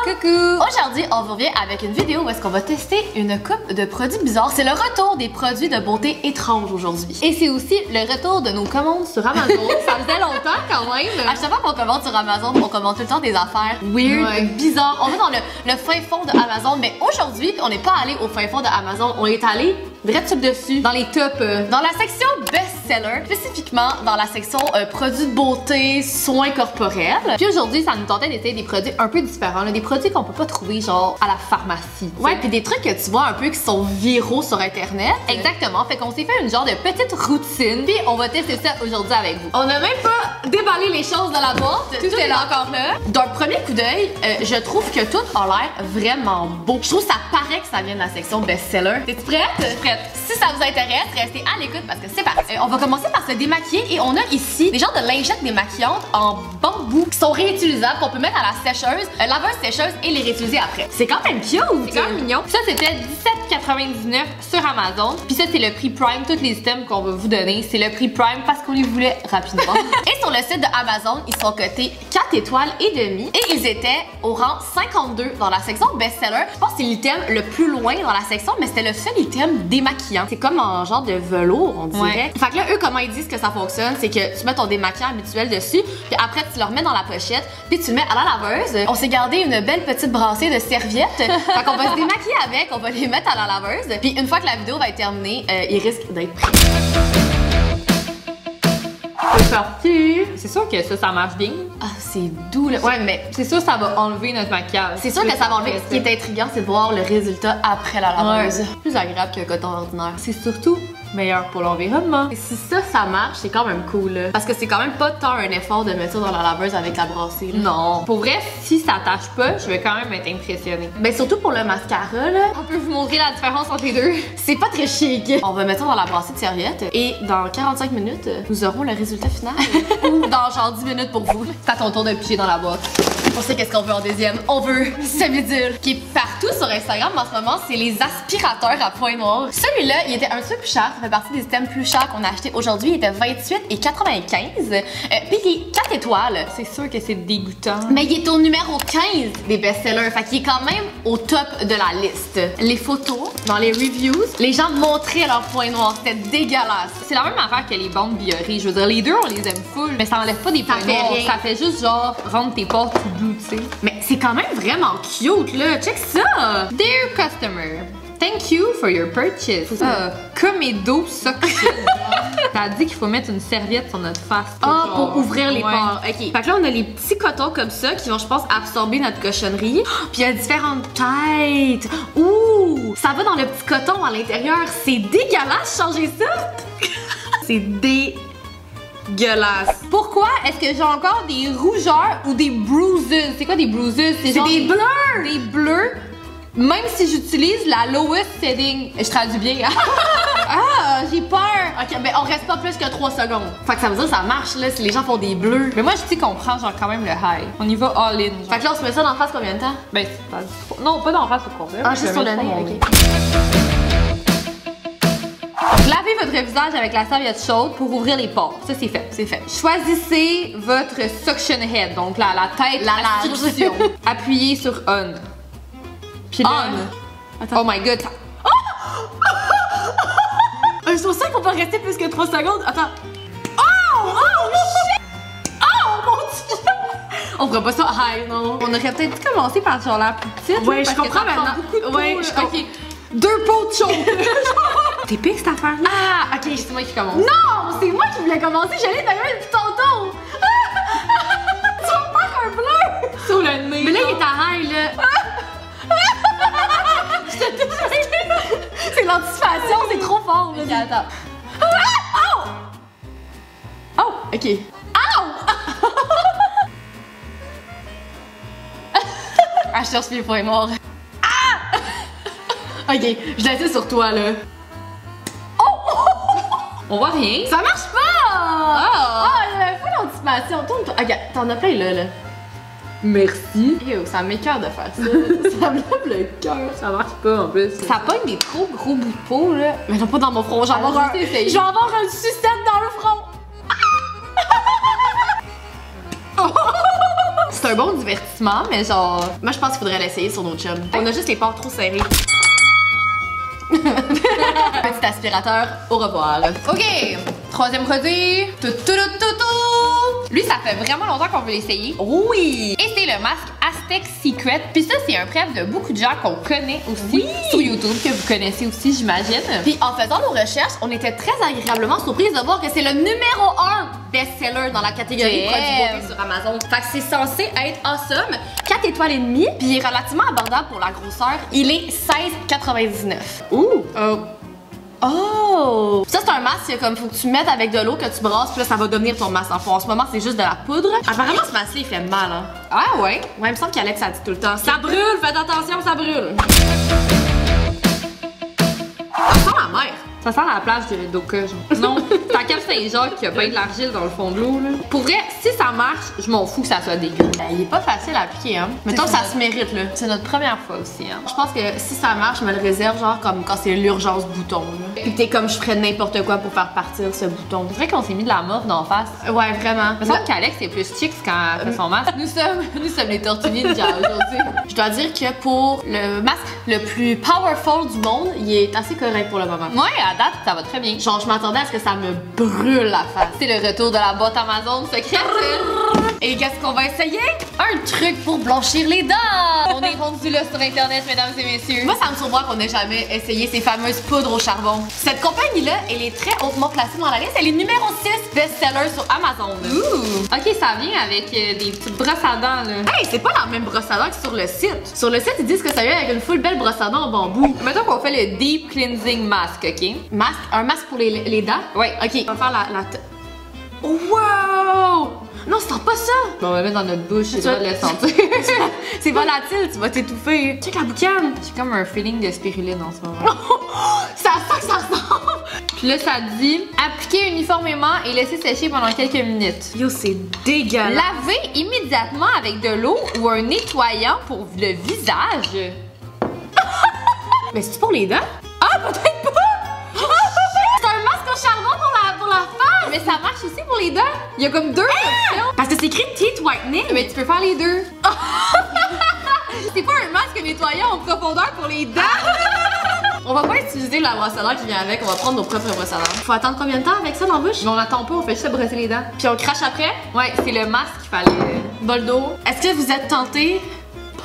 Coucou! Aujourd'hui, on vous revient avec une vidéo où est-ce qu'on va tester une coupe de produits bizarres. C'est le retour des produits de beauté étranges aujourd'hui. Et c'est aussi le retour de nos commandes sur Amazon. Ça faisait longtemps quand même. À chaque fois qu'on commande sur Amazon, on commande tout le temps des affaires weird, bizarres. On va dans le fin fond de Amazon, mais aujourd'hui, on n'est pas allé au fin fond de Amazon, on est allé direct dessus, Dans les tops. dans la section best-seller, spécifiquement dans la section produits de beauté, soins corporels. Puis aujourd'hui, ça nous tentait d'essayer des produits un peu différents, là, des produits qu'on peut pas trouver genre à la pharmacie. Ouais, puis des trucs que tu vois un peu qui sont viraux sur internet. Exactement. Fait qu'on s'est fait une genre de petite routine. Puis on va tester ça aujourd'hui avec vous. On n'a même pas déballé les choses dans la boîte. Tout est là encore là. D'un premier coup d'œil, je trouve que tout a l'air vraiment beau. Je trouve que ça paraît que ça vient de la section best-seller. T'es-tu prête? Prête. Si ça vous intéresse, restez à l'écoute parce que c'est parti. On va commencer par se démaquiller et on a ici des genres de lingettes démaquillantes en bambou qui sont réutilisables qu'on peut mettre à la sécheuse, laveuse sécheuse et les réutiliser après. C'est quand même cute. C'est quand même mignon. Ça, c'était $17,99 sur Amazon. Puis ça, c'est le prix Prime. Tous les items qu'on va vous donner, c'est le prix Prime parce qu'on les voulait rapidement. Et sur le site de Amazon, ils sont cotés 4 étoiles et demi et ils étaient au rang 52 dans la section best-seller. Je pense que c'est l'item le plus loin dans la section, mais c'était le seul item démaquillant. C'est comme en genre de velours, on dirait. Ouais. Fait que là, eux, comment ils disent que ça fonctionne, c'est que tu mets ton démaquillant habituel dessus, puis après, tu le remets dans la pochette, puis tu le mets à la laveuse. On s'est gardé une belle petite brassée de serviettes. Fait qu'on va se démaquiller avec, on va les mettre à la laveuse. Puis une fois que la vidéo va être terminée, il risque d'être prêt. C'est parti. C'est sûr que ça marche bien. Ah, c'est doux là. Ouais, mais C'est sûr que ça va enlever notre maquillage. c'est sûr que ça va enlever. Ce qui est intriguant, c'est de voir le résultat après la laveuse. Ouais. Plus agréable qu'un coton ordinaire. C'est surtout meilleur pour l'environnement. Et si ça marche, c'est quand même cool là. Parce que c'est quand même pas tant un effort de mettre ça dans la laveuse avec la brassée là. Non. Pour vrai, si ça tâche pas, je vais quand même être impressionnée. Ben surtout pour le mascara là. On peut vous montrer la différence entre les deux. C'est pas très chic. On va mettre ça dans la brassée de serviettes et dans 45 minutes, nous aurons le résultat final. Ou dans genre 10 minutes pour vous. C'est à ton tour de piger dans la boîte. On sait qu'est-ce qu'on veut en deuxième. On veut Semidul. Qui est partout sur Instagram en ce moment, c'est les aspirateurs à points noirs. Celui-là, il était un petit peu plus cher. Ça fait partie des items plus chers qu'on a acheté aujourd'hui. Il était 28,95. Puis il est 4 étoiles. C'est sûr que c'est dégoûtant. Mais il est au numéro 15 des best-sellers. Fait qu'il est quand même au top de la liste. Les photos, dans les reviews, les gens montraient leurs points noirs. C'était dégueulasse. C'est la même affaire que les bandes biorées. Je veux dire, les deux, on les aime full, mais ça enlève pas des points fait noirs. rien. Ça fait juste genre rendre tes pores tout doux, tu sais. Mais c'est quand même vraiment cute là. Check ça. Dear customer, thank you for your purchase. Comedo Suction. T'as dit qu'il faut mettre une serviette sur notre face. Ah, genre. pour ouvrir les Ouais. pores. OK. Fait que là, on a les petits cotons comme ça qui vont, je pense, absorber notre cochonnerie. Puis il y a différentes têtes. Ouh! Ça va dans le petit coton à l'intérieur. C'est dégueulasse, changer ça. C'est dégueulasse. Pourquoi est-ce que j'ai encore des rougeurs ou des bruises? C'est quoi des bruises? C'est genre des bleus! Des bleus. Même si j'utilise la lowest setting. Je traduis bien. Ah, j'ai peur. OK, ben on reste pas plus que 3 secondes. Fait que ça veut dire que ça marche, là, si les gens font des bleus. Mais moi, je dis qu'on prend genre quand même le high. On y va all-in. genre. Fait que là, on se met ça dans la face combien de temps? Ben, c'est pas du tout. Non, pas d'en face au complet. Ah, Je juste vais sur le mettre nez, mon OK. nez. Donc, lavez votre visage avec la serviette chaude pour ouvrir les pores. Ça, c'est fait. C'est fait. Choisissez votre suction head, donc la tête La à large. succion. Appuyez sur on. Puis là, On. Attends. oh my god. C'est pour ça qu'il faut pas rester plus que 3 secondes. Attends. Oh! Oh! Shit! Oh mon dieu! On fera pas ça high, non. On aurait peut-être dû commencer par genre la plus petite. Ouais, parce je que comprends ça prend maintenant. beaucoup de peau, Ouais, là. je comprends. Ok. 2 pots de chaud. T'es pique cette affaire-là? Ah, ok. C'est moi qui commence. Non, c'est moi qui voulais commencer. J'allais d'ailleurs depuis tantôt. Tu vas me faire un bleu. Sur le nez. Mais là, il est à high, là. C'est l'anticipation, c'est trop fort. Ok, attends. Oh! Oh, ok. Ah, je cherche les points noirs. Ah! Ok, je l'ai sur toi, là. On voit rien. Ça marche pas! Ah! Ah, il y avait full d'anticipation. Tourne-toi. Ok, t'en as plein, là. Merci. Yo, ça m'écoeure de faire ça. Ça me lève le cœur. Ça marche pas en plus. Ça pogne des trop gros bouts de peau, là. Mais non, pas dans mon front. Je vais avoir juste essayer. je vais avoir une sucette dans le front. C'est un bon divertissement, mais genre... Moi, je pense qu'il faudrait l'essayer sur nos chums. On a juste les pores trop serrés. Petit aspirateur, au revoir. OK, troisième produit. Lui, ça fait vraiment longtemps qu'on veut l'essayer. Oui! Et c'est le masque Aztec Secret. Puis ça, c'est un préf de beaucoup de gens qu'on connaît aussi sur YouTube, que vous connaissez aussi, j'imagine. Puis en faisant nos recherches, on était très agréablement surprise de voir que c'est le numéro 1 best-seller dans la catégorie produits beauté sur Amazon. Fait que c'est censé être awesome. 4 étoiles et demie, puis il est relativement abordable pour la grosseur. Il est 16,99. Ouh! Oh! Ça, c'est un masque comme faut que tu mettes avec de l'eau que tu brasses, puis là, ça va devenir ton masque. En ce moment, c'est juste de la poudre. Apparemment, ce masque-là, il fait mal, hein? Ah ouais? Ouais, il me semble qu'Alex a dit tout le temps. Ça brûle! Faites attention, ça brûle! Ça sent la mer! Ça sent la plage de Doka, genre. Non, c'est à Cap Saint-Jacques qu'il y a pas de l'argile dans le fond de l'eau, là. Pour vrai, si ça marche, je m'en fous que ça soit dégueu. Ben, il est pas facile à appliquer, hein. Mettons que ça se mérite, là. C'est notre première fois aussi, hein. Je pense que si ça marche, je me le réserve, genre, comme quand c'est l'urgence bouton, là. Puis t'es comme, je ferais n'importe quoi pour faire partir ce bouton. C'est vrai qu'on s'est mis de la morve d'en face. Ouais, vraiment. Il me semble qu'Alex est plus chic quand elle fait son masque. Nous sommes les tortues ninja aujourd'hui. Je dois dire que pour le masque le plus powerful du monde, il est assez correct pour le moment. Ouais, à date, ça va très bien. Genre, je m'attendais à ce que ça me brûle la face. C'est le retour de la boîte Amazon secrète. Et qu'est-ce qu'on va essayer? Un truc pour blanchir les dents! On est rendu là sur Internet, mesdames et messieurs. Moi, ça me surprend qu'on ait jamais essayé ces fameuses poudres au charbon. Cette compagnie-là, elle est très hautement placée dans la liste. Elle est numéro 6 best-seller sur Amazon. Ouh! Ok, ça vient avec des petites brosses à dents, là. Hey, c'est pas la même brosse à dents que sur le site. Sur le site, ils disent que ça vient avec une full belle brosse à dents en bambou. Mettons qu'on fait le Deep Cleansing Mask, ok? Masque? Un masque pour les dents? Ouais. Ok, on va faire la wow! Non, c'est pas ça! Bon, on va mettre dans notre bouche, j'ai le droit de le sentir. C'est volatile, tu vas t'étouffer. Check la boucane! J'ai comme un feeling de spiruline en ce moment. Ça sent que ça ressemble! Puis là, ça dit appliquer uniformément et laisser sécher pendant quelques minutes. Yo, c'est dégueulasse! Laver immédiatement avec de l'eau ou un nettoyant pour le visage. Mais c'est pour les dents? Ah, peut-être pas! C'est un masque au charbon pour la face! Mais ça marche aussi pour les dents. Il y a comme deux options. Parce que c'est écrit teeth whitening. Mais tu peux faire les deux. C'est pas un masque nettoyant en profondeur pour les dents. On va pas utiliser la brosse à dents qui vient avec, on va prendre nos propres brosses à dents. Faut attendre combien de temps avec ça dans la bouche? Mais on attend pas, on fait juste se brosser les dents. Puis on crache après? Ouais, c'est le masque qu'il fallait. Bol d'eau. Est-ce que vous êtes tentés?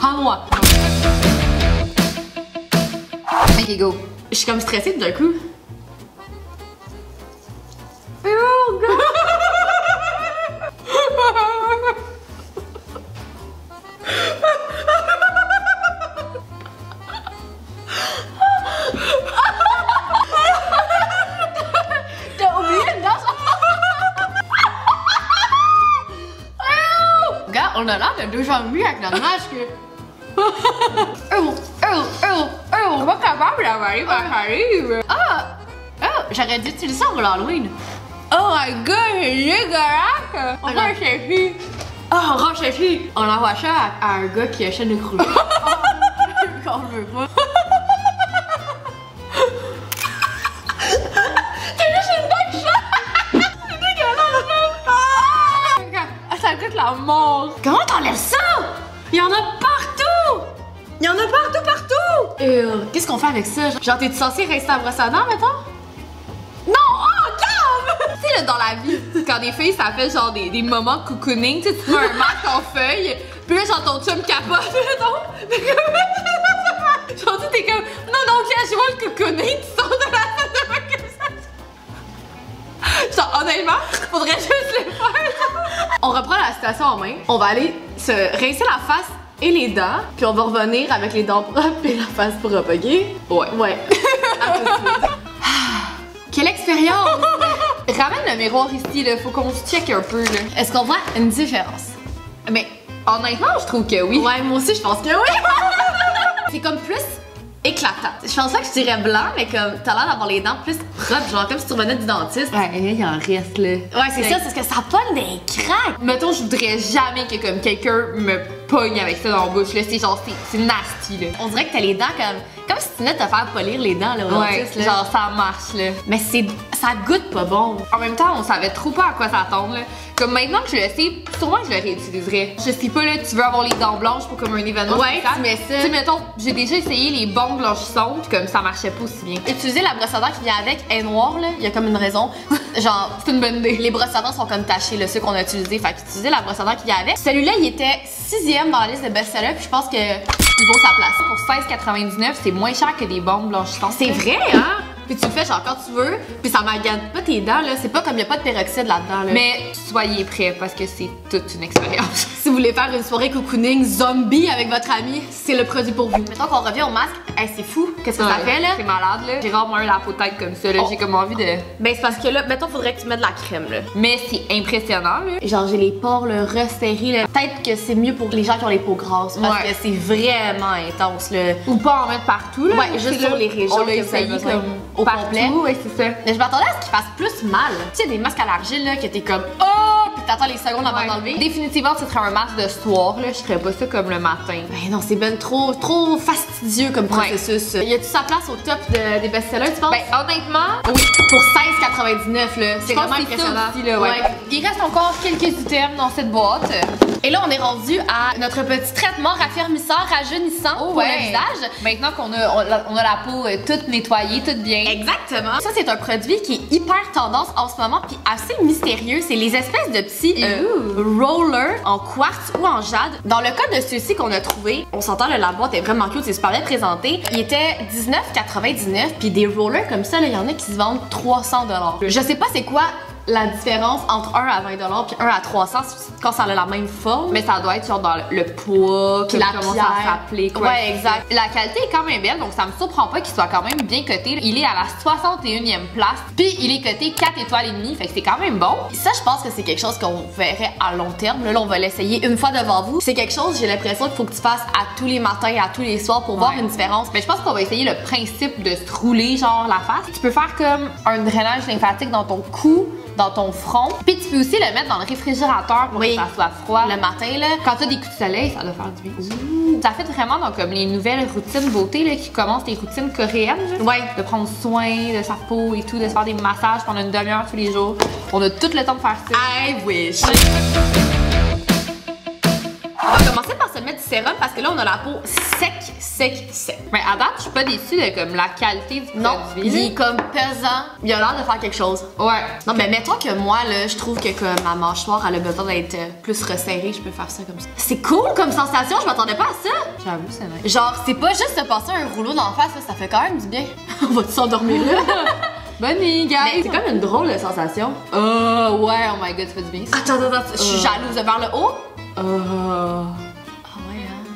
Pas moi. Ok, go. Je suis comme stressée tout d'un coup. Oh, God. T'as oublié une dent? Regarde, on a l'air de deux zombies avec notre masque. On va capable d'avaler ma salive. J'aurais dû utiliser ça pour l'Halloween. Oh my god, c'est dégueulasse. On va chercher. Oh, range fille! On envoie ça à un gars qui achète une croûte. Qu'on veut pas. T'as juste une dent de chat! C'est dégueulasse! Ça goûte la mort. Comment t'enlèves ça? Il y en a partout! Il y en a partout! Qu'est-ce qu'on fait avec ça? Genre, t'es-tu censé rester à brosse à dents, mettons? Non! Oh, calme! Tu sais, là, dans la vie, quand des filles, ça fait genre des moments de cocooning, tu sais, tu mets un masque en feuille, puis là, genre, ton chum capote, mettons. Genre, tu t'es comme, non, casual cocooning, tu sors de la salle de bain comme ça. Genre, honnêtement, faudrait juste le faire. On reprend la situation en main. On va aller se rincer la face et les dents, puis on va revenir avec les dents propres et la face propre, ok? Ouais. À tout de suite. Quelle expérience! Ramène le miroir ici, là, faut qu'on se check un peu, là. Est-ce qu'on voit une différence? Mais honnêtement, je trouve que oui. Ouais, moi aussi, je pense que oui! C'est comme plus éclatant. Je pense pas que je dirais blanc, mais comme t'as l'air d'avoir les dents plus propres, genre comme si tu revenais du dentiste. Ouais, il en reste, là. Ouais, c'est ça, c'est ce que ça pogne des craques. Mettons, je voudrais jamais que comme quelqu'un me pognes avec ça dans la bouche, là. C'est genre, c'est nasty, là. On dirait que t'as les dents comme si tu venais de te faire polir les dents, là, au dentiste, là. Genre, ça marche, là. Mais ça goûte pas bon. En même temps, on savait trop pas à quoi s'attendre, là. Comme maintenant que je le sais, sûrement que je le réutiliserais. Je sais pas, là, tu veux avoir les dents blanches pour comme un événement. Ouais, spécial. tu mets ça. Tu sais, mettons, j'ai déjà essayé les bombes blanchissantes, puis comme ça marchait pas aussi bien. Utiliser la brosse à dents qui vient avec est noire, là. Il y a comme une raison. Genre, C'est une bonne idée. les brosses à dents sont comme tachées, là, ceux qu'on a utilisés. Fait qu'utiliser la brosse à dents qui vient avec. Celui-là, il était 6e dans la liste de best-sellers, puis je pense que il vaut sa place. Pour 16,99, c'est moins cher que des bombes blanchissantes. C'est vrai, hein? Puis tu le fais genre quand tu veux, puis ça magane pas tes dents, là. C'est pas comme il y a pas de peroxyde là-dedans, là. Mais soyez prêts parce que c'est toute une expérience. Si vous voulez faire une soirée cocooning zombie avec votre ami, c'est le produit pour vous. Mettons qu'on revient au masque, hey, c'est fou, qu'est-ce que ça fait là? C'est malade là. J'ai rarement eu la peau de tête comme ça là, j'ai comme envie de... Ben c'est parce que là, mettons faudrait que tu mettes de la crème là. Mais c'est impressionnant là. Genre j'ai les pores là, resserrés là. Peut-être que c'est mieux pour les gens qui ont les peaux grasses parce que c'est vraiment intense là. Ou pas en mettre partout là. Ouais, juste sur les régions on l'a que vous avez essayé besoin. comme Au partout, complet. ouais, c'est ça. Mais je m'attendais à ce qu'il fasse plus mal. Tu sais, des masques à l'argile là, que t'es comme oh, puis t'attends les secondes avant d'enlever. Définitivement, ce serait un masque de soir là. Je ferais pas ça comme le matin. Ben non, c'est ben trop fastidieux comme processus. Y a-tu sa place au top des best-sellers, tu penses? Ben honnêtement, oui, pour 16,99 là, c'est vraiment c'est impressionnant. ça aussi, là, ouais. Il reste encore quelques items dans cette boîte. Et là, on est rendu à notre petit traitement raffermissant, rajeunissant pour le visage. Maintenant qu'on a la peau toute nettoyée, toute bien. Exactement. Ça, c'est un produit qui est hyper tendance en ce moment, puis assez mystérieux. C'est les espèces de petits rollers en quartz ou en jade. Dans le cas de ceux-ci qu'on a trouvé, on s'entend, la boîte est vraiment cute, c'est super bien présenté. Il était 19,99, puis des rollers comme ça, il y en a qui se vendent 300 $. Je sais pas c'est quoi la différence entre 1 à 20 $ puis 1 à 300 quand ça a la même forme. Mais ça doit être genre dans le poids, puis la comment pierre. ça s'applique. Ouais, exact. La qualité est quand même belle, donc ça me surprend pas qu'il soit quand même bien coté. Il est à la 61e place, puis il est coté 4 étoiles et demie, fait que c'est quand même bon. Ça, je pense que c'est quelque chose qu'on verrait à long terme. Là, on va l'essayer une fois devant vous. C'est quelque chose, j'ai l'impression qu'il faut que tu fasses à tous les matins, à tous les soirs pour voir une différence. Mais je pense qu'on va essayer le principe de se rouler genre la face. Tu peux faire comme un drainage lymphatique dans ton cou, dans ton front. Puis tu peux aussi le mettre dans le réfrigérateur pour que ça soit froid. Le matin, là. Quand t'as des coups de soleil, ça doit faire du bien. Ouh. Ça fait vraiment donc, comme les nouvelles routines beauté là, qui commencent les routines coréennes. Juste. Ouais. De prendre soin de sa peau et tout, de se faire des massages pendant une demi-heure tous les jours. On a tout le temps de faire ça. I wish. On va commencer par se mettre du sérum parce que là, on a la peau sec. Mais à date, je suis pas déçue de comme la qualité du produit. Il est comme pesant. Il a l'air de faire quelque chose. Ouais. Non, mais mettons que moi, là, je trouve que comme ma mâchoire, elle a besoin d'être plus resserrée. Je peux faire ça comme ça. C'est cool comme sensation. Je m'attendais pas à ça. J'avoue, c'est vrai. Genre, c'est pas juste se passer un rouleau d'en face, là, ça fait quand même du bien. On va s'endormir là. Bonne nuit, guys! Mais c'est comme une drôle de sensation. Ouais, oh my god, ça fait du bien. Attends, je suis jalouse. Vers le haut?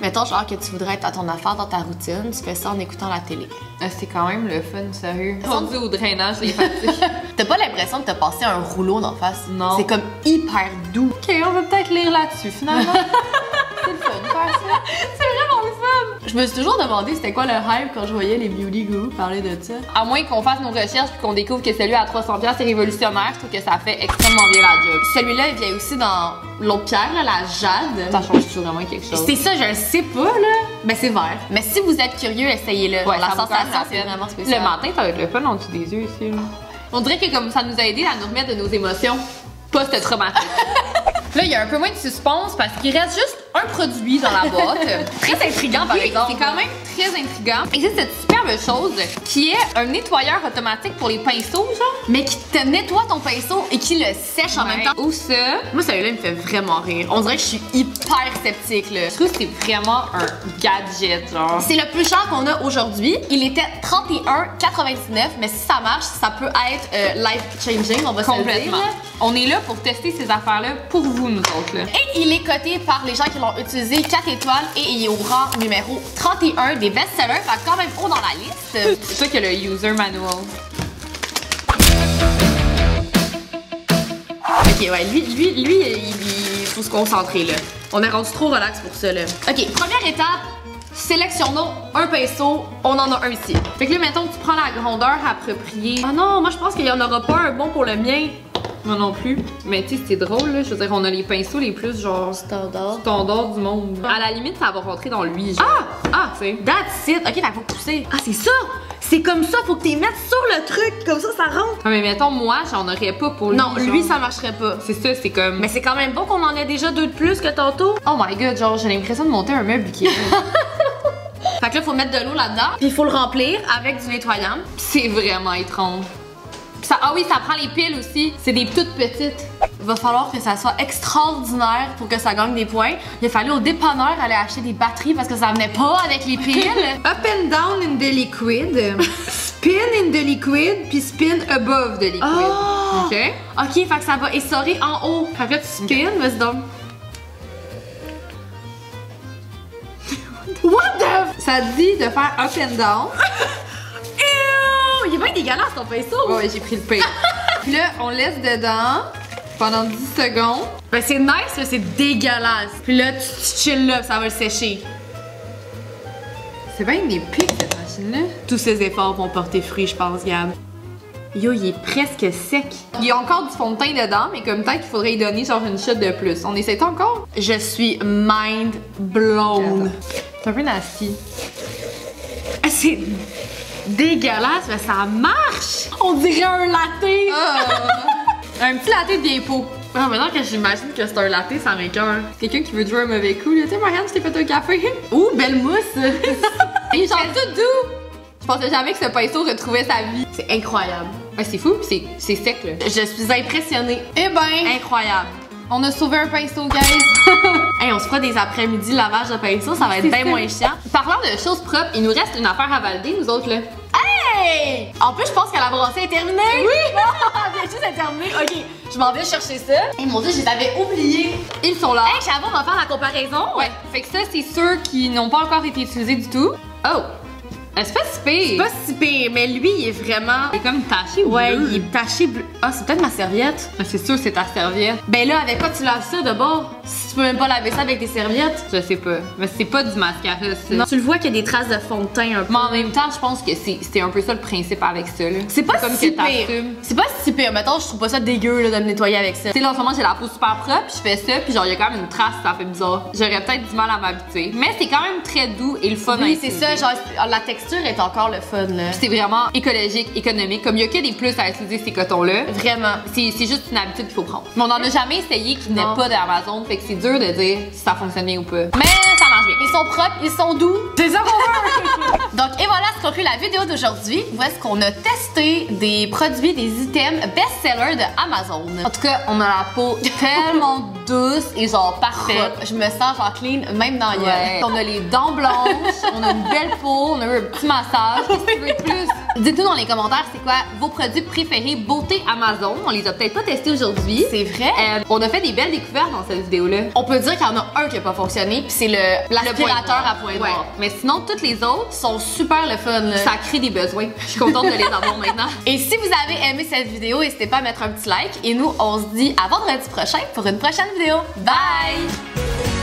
Mettons genre que tu voudrais être à ton affaire dans ta routine, tu fais ça en écoutant la télé. C'est quand même le fun, sérieux. Rendu au drainage lymphatique. T'as pas l'impression de te passer un rouleau d'en face? Non. C'est comme hyper doux. Ok, on va peut-être lire là-dessus finalement. C'est le fun de faire ça. C'est vraiment le fun! Je me suis toujours demandé c'était quoi le hype quand je voyais les beauty gurus parler de ça. À moins qu'on fasse nos recherches puis qu'on découvre que celui à 300$ est révolutionnaire, je trouve que ça fait extrêmement bien la job. Celui-là, il vient aussi dans l'autre pierre, là, la jade. Ça change toujours vraiment quelque chose. C'est ça, je le sais pas, là. Ben, c'est vert. Mais si vous êtes curieux, essayez-le. Ouais, la ça sensation, c'est vraiment spécial. Le matin, ça va être le fun en dessous des yeux ici. Là. On dirait que comme ça nous a aidé à nous remettre de nos émotions post-traumatiques. Là, il y a un peu moins de suspense parce qu'il reste juste un produit dans la boîte. Très intriguant, par exemple. C'est quand même très intriguant. Il existe cette superbe chose qui est un nettoyeur automatique pour les pinceaux, genre. Mais qui te nettoie ton pinceau et qui le sèche en même temps. Ou ça. Moi, celui-là, il me fait vraiment rire. On dirait que je suis hyper sceptique, là. Je trouve que c'est vraiment un gadget, genre. C'est le plus cher qu'on a aujourd'hui. Il était 31,99$, mais si ça marche, ça peut être life-changing, on va se le dire. Complètement. On est là pour tester ces affaires-là pour vous, nous autres, là. Et il est coté par les gens qui l'ont utilisé 4 étoiles et il est au rang numéro 31 des best-sellers, fait quand même haut dans la liste. C'est ça que le user manual. Ok, ouais, lui, il faut se concentrer, là. On est rendu trop relax pour ça, là. Ok, première étape, sélectionnons un pinceau, on en a un ici. Fait que là, mettons que tu prends la grandeur appropriée. Ah non, moi je pense qu'il y en aura pas un bon pour le mien. Moi non plus. Mais tu sais, c'est drôle, là. Je veux dire, on a les pinceaux les plus, genre, standard du monde. À la limite, ça va rentrer dans lui, genre. Ah, tu sais. That's it. Ok, faut pousser. Ah, c'est ça. C'est comme ça, faut que tu les mettes sur le truc, comme ça rentre. Ah, mais mettons, moi, j'en aurais pas pour lui. Non, genre. lui, ça marcherait pas. C'est ça, c'est comme. Mais c'est quand même bon qu'on en ait déjà 2 de plus que tantôt. Oh my god, genre, j'ai l'impression de monter un meuble qui est. Fait que là, faut mettre de l'eau là-dedans, puis il faut le remplir avec du nettoyant. C'est vraiment étrange. Ça, ah oui, ça prend les piles aussi. C'est des toutes petites. Il va falloir que ça soit extraordinaire pour que ça gagne des points. Il a fallu au dépanneur aller acheter des batteries parce que ça venait pas avec les piles. Up and down in the liquid. Spin in the liquid, puis spin above the liquid. Oh! OK? Ok, fait que ça va essorer en haut. Fait que là, tu spin, vas-y donc. What the? Ça dit de faire up and down. Ew! Il est bien dégueulasse ton pinceau. Ouais, j'ai pris le pire. Puis là, on laisse dedans pendant 10 secondes. Ben c'est nice, là, c'est dégueulasse. Puis là, tu chill là, ça va le sécher. C'est bien épique cette machine-là. Tous ces efforts vont porter fruit, je pense, Gab. Yo, il est presque sec. Il y a encore du fond de teint dedans, mais comme peut-être qu'il faudrait y donner genre une shot de plus. On essaie encore? Je suis mind blown. C'est un peu nasty. Ah, c'est dégueulasse, mais ça marche! On dirait un latte! Un petit latte de vieille peau. Ah, maintenant que j'imagine que c'est un latte, ça m'écoeure. Quelqu'un qui veut jouer un mauvais coup, là. Tu sais, Marianne, je t'ai fait un café. Ouh, belle mousse! Il est genre tout doux. Je pensais jamais que ce pinceau retrouvait sa vie. C'est incroyable. Ouais, c'est fou, c'est sec, là. Je suis impressionnée. Eh ben, Incroyable. on a sauvé un pinceau, guys. Hey, on se fera des après-midi lavage de pinceau, ça va être bien moins chiant. Parlant de choses propres, il nous reste une affaire à valider, nous autres, là. Hey! En plus, je pense que la brassée est terminée. Oui! Bien sûr, c'est terminé. Ok, je m'en vais chercher ça. Et mon Dieu, je les avais oubliés. Ils sont là. Hey, Chavo, on va faire la comparaison. Ouais, fait que ça, c'est ceux qui n'ont pas encore été utilisés du tout. Oh! C'est pas si pire. C'est pas si pire, mais lui, il est vraiment. Il est comme taché Ouais, bleu. il est taché bleu. Ah, c'est peut-être ma serviette. C'est sûr, c'est ta serviette. Ben là, avec quoi tu laves ça de bord? Si tu peux même pas laver ça avec tes serviettes. Je sais pas. Mais c'est pas du mascara, ça. Non, tu le vois qu'il y a des traces de fond de teint un peu. Mais en même temps, je pense que c'est un peu ça le principe avec ça, là. C'est pas comme si que pire. t'assumes. C'est pas si pire. Mettons, je trouve pas ça dégueu là, de me nettoyer avec ça. Tu sais, là, en ce moment, j'ai la peau super propre, puis je fais ça, puis genre, il y a quand même une trace, ça fait bizarre. J'aurais peut-être du mal à m'habituer. Mais c'est quand même très doux et le fun à Oui, c'est utiliser. ça. Genre, la texture est encore le fun, là. C'est vraiment écologique, économique. Comme il y a que des plus à utiliser ces cotons-là. Vraiment. C'est juste une habitude qu'il faut prendre. Mais on n'en a jamais essayé qui n'est Non. pas d'Amazon, fait que c'est dur de dire si ça fonctionne bien ou pas. Mais ça marche bien. Ils sont propres, ils sont doux. C'est ça qu'on veut! Donc, et voilà, c'est conclut la vidéo d'aujourd'hui où est-ce qu'on a testé des produits, des items best-sellers de Amazon. En tout cas, on a la peau tellement douce et genre parfaite. Je me sens genre clean, même dans la gueule. Ouais. On a les dents blanches, on a une belle peau, on a eu un petit massage. Qu'est-ce que tu veux de plus? Dites-nous dans les commentaires c'est quoi vos produits préférés beauté Amazon. On les a peut-être pas testés aujourd'hui. C'est vrai? On a fait des belles découvertes dans cette vidéo-là. On peut dire qu'il y en a un qui a pas fonctionné, puis c'est l'aspirateur à point Ouais. noir. Mais sinon, toutes les autres, Ils sont super le fun, là. ça crée des besoins. Je suis contente de les avoir maintenant. Et si vous avez aimé cette vidéo, n'hésitez pas à mettre un petit like. Et nous, on se dit à vendredi prochain pour une prochaine vidéo. Bye!